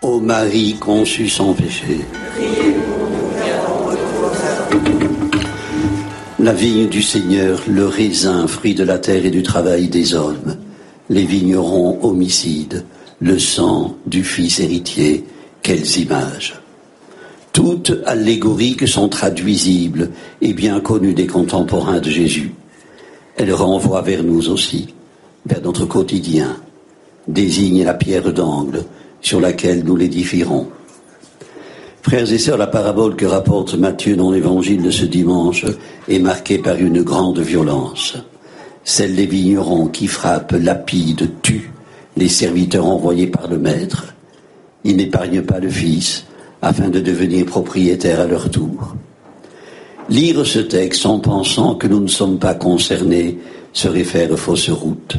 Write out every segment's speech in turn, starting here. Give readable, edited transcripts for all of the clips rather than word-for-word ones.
Ô Marie conçue sans péché, la vigne du Seigneur, le raisin, fruit de la terre et du travail des hommes, les vignerons homicides, le sang du Fils héritier, quelles images! Toutes allégoriques sont traduisibles et bien connues des contemporains de Jésus. Elles renvoient vers nous aussi, vers notre quotidien, désignent la pierre d'angle sur laquelle nous l'édifierons. Frères et sœurs, la parabole que rapporte Matthieu dans l'évangile de ce dimanche est marquée par une grande violence. Celle des vignerons qui frappent, lapident, tuent les serviteurs envoyés par le maître. Ils n'épargnent pas le Fils afin de devenir propriétaires à leur tour. Lire ce texte en pensant que nous ne sommes pas concernés serait faire fausse route.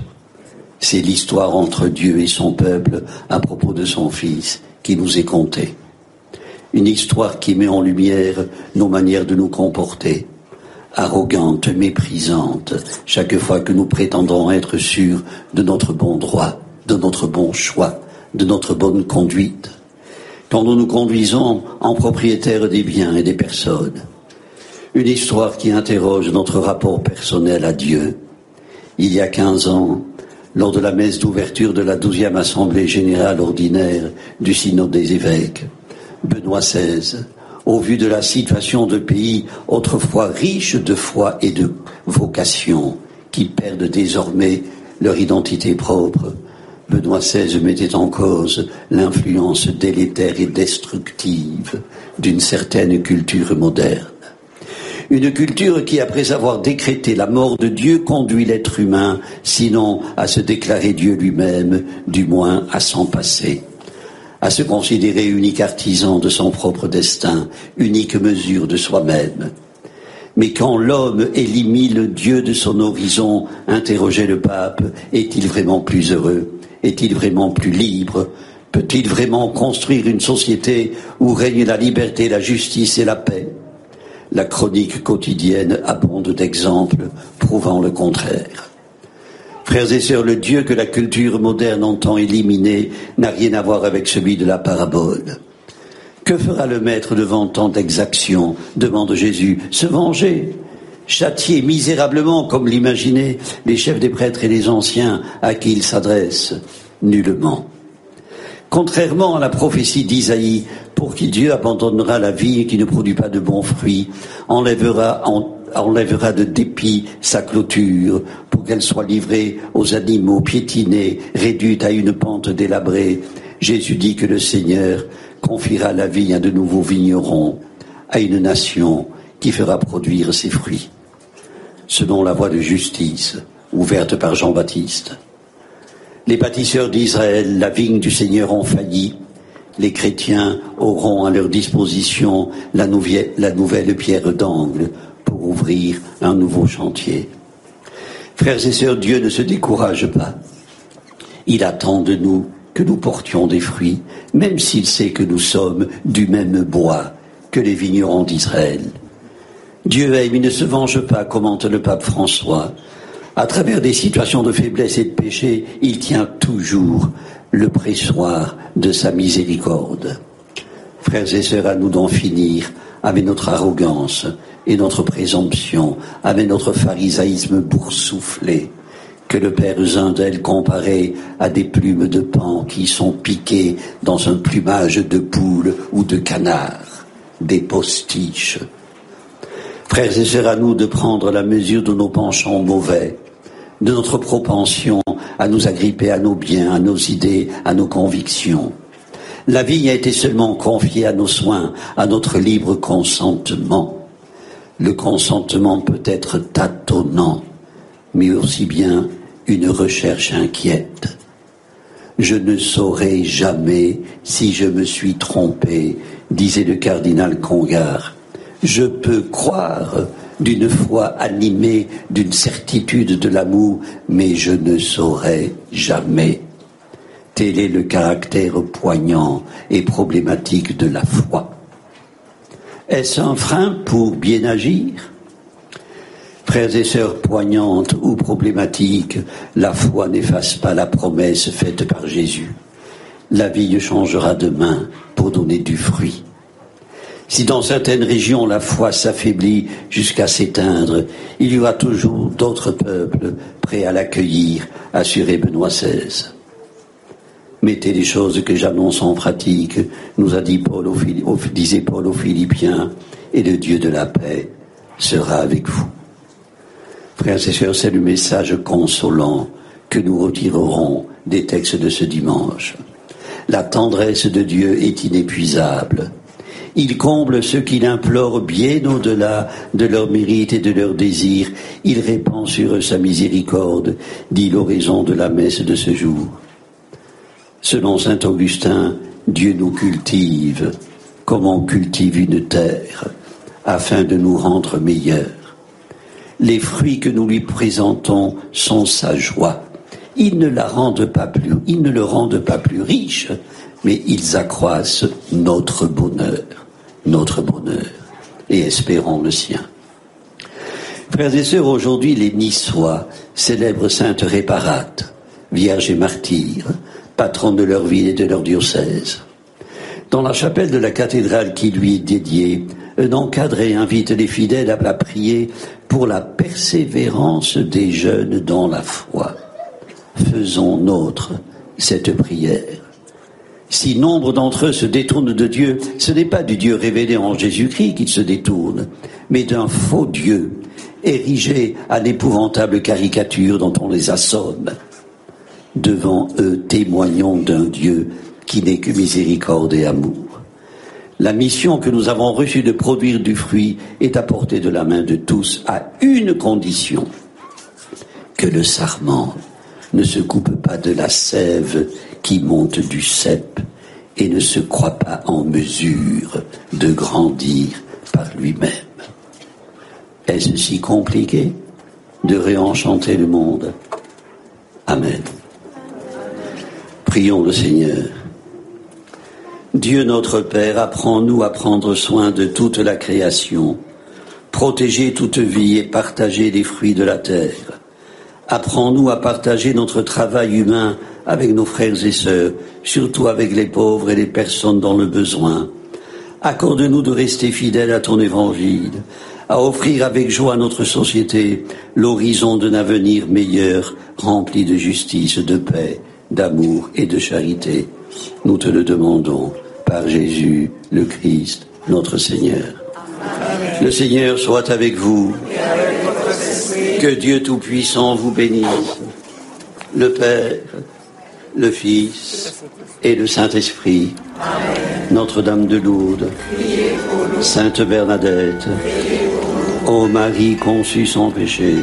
C'est l'histoire entre Dieu et son peuple à propos de son Fils qui nous est contée. Une histoire qui met en lumière nos manières de nous comporter, arrogantes, méprisantes, chaque fois que nous prétendons être sûrs de notre bon droit, de notre bon choix, de notre bonne conduite, quand nous nous conduisons en propriétaires des biens et des personnes. Une histoire qui interroge notre rapport personnel à Dieu. Il y a 15 ans, lors de la messe d'ouverture de la 12e Assemblée générale ordinaire du Synode des évêques, Benoît XVI, au vu de la situation de pays autrefois riches de foi et de vocation, qui perdent désormais leur identité propre, Benoît XVI mettait en cause l'influence délétère et destructive d'une certaine culture moderne. Une culture qui, après avoir décrété la mort de Dieu, conduit l'être humain, sinon à se déclarer Dieu lui-même, du moins à s'en passer, à se considérer unique artisan de son propre destin, unique mesure de soi-même. Mais quand l'homme élimine le Dieu de son horizon, interrogeait le pape, est-il vraiment plus heureux? Est-il vraiment plus libre? Peut-il vraiment construire une société où règne la liberté, la justice et la paix? La chronique quotidienne abonde d'exemples prouvant le contraire. Frères et sœurs, le Dieu que la culture moderne entend éliminer n'a rien à voir avec celui de la parabole. Que fera le maître devant tant d'exactions? Demande Jésus. Se venger? Châtier misérablement, comme l'imaginaient les chefs des prêtres et les anciens à qui il s'adresse? Nullement. Contrairement à la prophétie d'Isaïe, pour qui Dieu abandonnera la vigne qui ne produit pas de bons fruits, enlèvera de dépit sa clôture, pour qu'elle soit livrée aux animaux, piétinée, réduite à une pente délabrée, Jésus dit que le Seigneur confiera la vigne à de nouveaux vignerons, à une nation qui fera produire ses fruits, selon la voie de justice ouverte par Jean-Baptiste. Les bâtisseurs d'Israël, la vigne du Seigneur, ont failli. Les chrétiens auront à leur disposition la nouvelle pierre d'angle pour ouvrir un nouveau chantier. Frères et sœurs, Dieu ne se décourage pas. Il attend de nous que nous portions des fruits, même s'il sait que nous sommes du même bois que les vignerons d'Israël. Dieu aime, il ne se venge pas, commente le pape François. À travers des situations de faiblesse et de péché, il tient toujours le pressoir de sa miséricorde. Frères et sœurs, à nous d'en finir avec notre arrogance et notre présomption, avec notre pharisaïsme boursouflé, que le père Zindel comparait à des plumes de paon qui sont piquées dans un plumage de poule ou de canard, des postiches. Frères et sœurs, à nous de prendre la mesure de nos penchants mauvais, de notre propension à nous agripper à nos biens, à nos idées, à nos convictions. La vigne a été seulement confiée à nos soins, à notre libre consentement. Le consentement peut être tâtonnant, mais aussi bien une recherche inquiète. Je ne saurai jamais si je me suis trompé, disait le cardinal Congar. Je peux croire d'une foi animée d'une certitude de l'amour, mais je ne saurai jamais. Tel est le caractère poignant et problématique de la foi. Est-ce un frein pour bien agir? Frères et sœurs, poignantes ou problématiques, la foi n'efface pas la promesse faite par Jésus. la vigne changera de main pour donner du fruit. Si dans certaines régions la foi s'affaiblit jusqu'à s'éteindre, il y aura toujours d'autres peuples prêts à l'accueillir, assurait Benoît XVI. Mettez les choses que j'annonce en pratique, nous a dit disait Paul aux Philippiens, et le Dieu de la paix sera avec vous. Frères et sœurs, c'est le message consolant que nous retirerons des textes de ce dimanche. La tendresse de Dieu est inépuisable. Il comble ceux qui l'implorent bien au-delà de leurs mérites et de leurs désirs. Il répand sur eux sa miséricorde, dit l'oraison de la messe de ce jour. Selon saint Augustin, Dieu nous cultive comme on cultive une terre, afin de nous rendre meilleurs. Les fruits que nous lui présentons sont sa joie. Ils ne le rendent pas plus riche, mais ils accroissent notre bonheur, et espérons le sien. Frères et sœurs, aujourd'hui les Niçois célèbrent sainte Réparate, vierge et martyre, patronne de leur ville et de leur diocèse. Dans la chapelle de la cathédrale qui lui est dédiée, un encadré invite les fidèles à la prier pour la persévérance des jeunes dans la foi. Faisons nôtre cette prière. Si nombre d'entre eux se détournent de Dieu, ce n'est pas du Dieu révélé en Jésus-Christ qu'ils se détournent, mais d'un faux Dieu, érigé à l'épouvantable caricature dont on les assomme. Devant eux, témoignons d'un Dieu qui n'est que miséricorde et amour. La mission que nous avons reçue de produire du fruit est à portée de la main de tous, à une condition, que le sarment ne se coupe pas de la sève qui monte du cep et ne se croit pas en mesure de grandir par lui-même. Est-ce si compliqué de réenchanter le monde? Amen. Prions le Seigneur. Dieu notre Père, apprends-nous à prendre soin de toute la création, protéger toute vie et partager les fruits de la terre. Apprends-nous à partager notre travail humain avec nos frères et sœurs, surtout avec les pauvres et les personnes dans le besoin. Accorde-nous de rester fidèles à ton évangile, à offrir avec joie à notre société l'horizon d'un avenir meilleur, rempli de justice, de paix, d'amour et de charité. Nous te le demandons par Jésus, le Christ, notre Seigneur. Amen. Le Seigneur soit avec vous. Et avec votre esprit. Que Dieu Tout-Puissant vous bénisse, le Père, le Fils et le Saint-Esprit. Amen. Notre-Dame de Lourdes, Sainte Bernadette, ô Marie conçue sans péché,